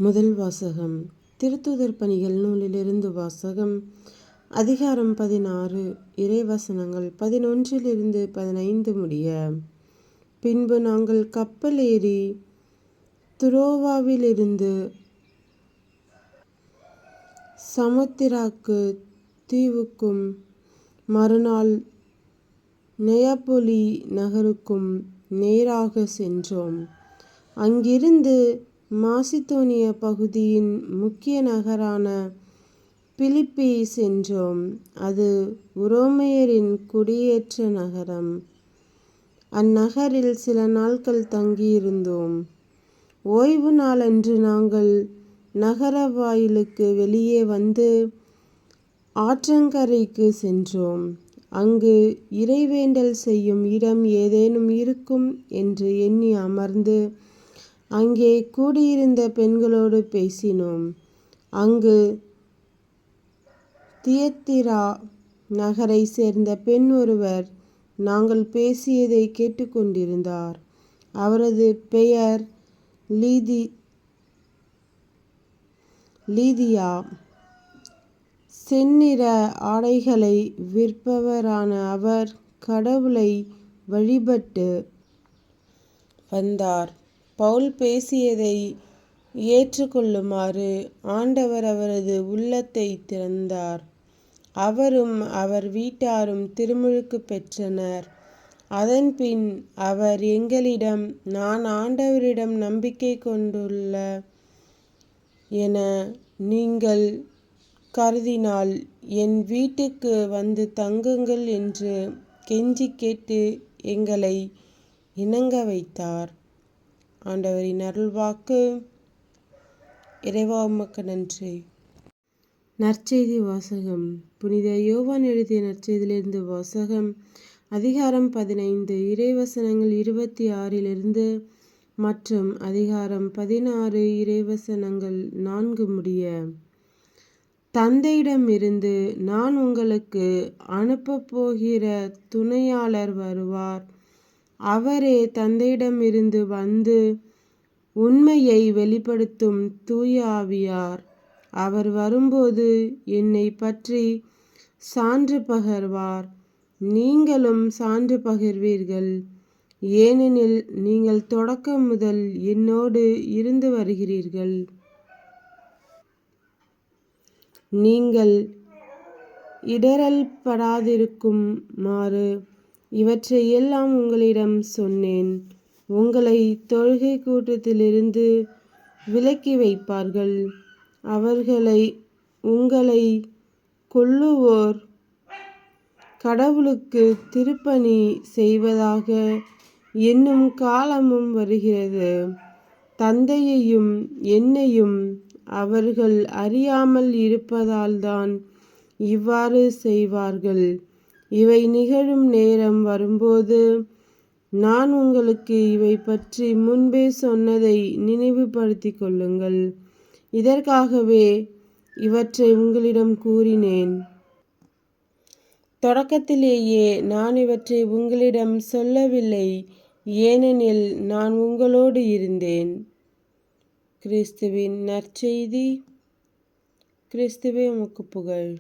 முதல் வாசகம். திருத்தூதர் பணிகள் நூலிலிருந்து வாசகம். அதிகாரம் 16. இறைவசனங்கள் 11-15 முடிய. பின்பு நாங்கள் கப்பல் ஏறி துரோவாவிலிருந்து சமுத்திராக்கு தீவுக்கும் மறுநாள் நெயாப்பொலி நகருக்கும் நேராக சென்றோம். அங்கிருந்து மாசிதோனிய பகுதியின் முக்கிய நகரான பிலிப்பி சென்றோம். அது உரோமையரின் குடியேற்ற நகரம். அந்நகரில் சில நாட்கள் தங்கியிருந்தோம். ஓய்வு நாளன்று நாங்கள் நகர வாயிலுக்கு வெளியே வந்து ஆற்றங்கரைக்கு சென்றோம். அங்கு இறைவேண்டல் செய்யும் இடம் ஏதேனும் இருக்கும் என்று எண்ணி அமர்ந்து அங்கே கூடியிருந்த பெண்களோடு பேசினோம். அங்கு தியத்திரா நகரை சேர்ந்த பெண் ஒருவர் நாங்கள் பேசியதை கேட்டுக்கொண்டிருந்தார். அவரது பெயர் லீதியா. செந்நிற ஆடைகளை விற்பவரான அவர் கடவுளை வழிபட்டு வந்தார். பவுல் பேசியதை ஏற்றுக்கொள்ளுமாறு ஆண்டவர் அவரது உள்ளத்தை திறந்தார். அவரும் அவர் வீட்டாரும் திருமுழுக்கு பெற்றனர். அதன்பின் அவர் எங்களிடம், நான் ஆண்டவரிடம் நம்பிக்கை கொண்டுள்ள என நீங்கள் கருதினால் என் வீட்டுக்கு வந்து தங்குங்கள் என்று கெஞ்சி கேட்டு எங்களை இணங்க வைத்தார். ஆண்டவரின் அருள்வாக்கு. இறைவா உமக்கு நன்றி. நற்செய்தி வாசகம். புனித யோவான் எழுதிய நற்செய்தியிலிருந்து வாசகம். அதிகாரம் 15. இறைவசனங்கள் 26 மற்றும் அதிகாரம் 16 இறைவசனங்கள் 4 முடிய. தந்தையிடமிருந்து நான் உங்களுக்கு அனுப்பப் போகிற துணையாளர் வருவார். அவரே தந்தையிடமிருந்து வந்து உண்மையை வெளிப்படுத்தும் தூய ஆவியார். அவர் வரும்போது என்னை பற்றி சான்று பகர்வார். நீங்களும் சான்று பகர்வீர்கள். ஏனெனில் நீங்கள் தொடக்கம் முதல் என்னோடு இருந்து வருகிறீர்கள். நீங்கள் இடறல்படாதிருக்குமாறு இவற்றை எல்லாம் உங்களிடம் சொன்னேன். உங்களை தொழுகை கூட்டத்திலிருந்து விலக்கி வைப்பார்கள். உங்களை கொல்லுவோர் கடவுளுக்கு திருப்பணி செய்வதாக எண்ணும் காலமும் வருகிறது. தந்தையையும் என்னையும் அவர்கள் அறியாமல் இருப்பதால்தான் இவ்வாறு செய்வார்கள். இவை நிகழும் நேரம் வரும்போது நான் உங்களுக்கு இவை பற்றி முன்பே சொன்னதை நினைவுபடுத்திக் கொள்ளுங்கள். இதற்காகவே இவற்றை உங்களிடம் கூறினேன். தொடக்கத்திலேயே நான் இவற்றை உங்களிடம் சொல்லவில்லை, ஏனெனில் நான் உங்களோடு இருந்தேன். கிறிஸ்துவின் நற்செய்தி. கிறிஸ்துவே உமக்கு புகழ்.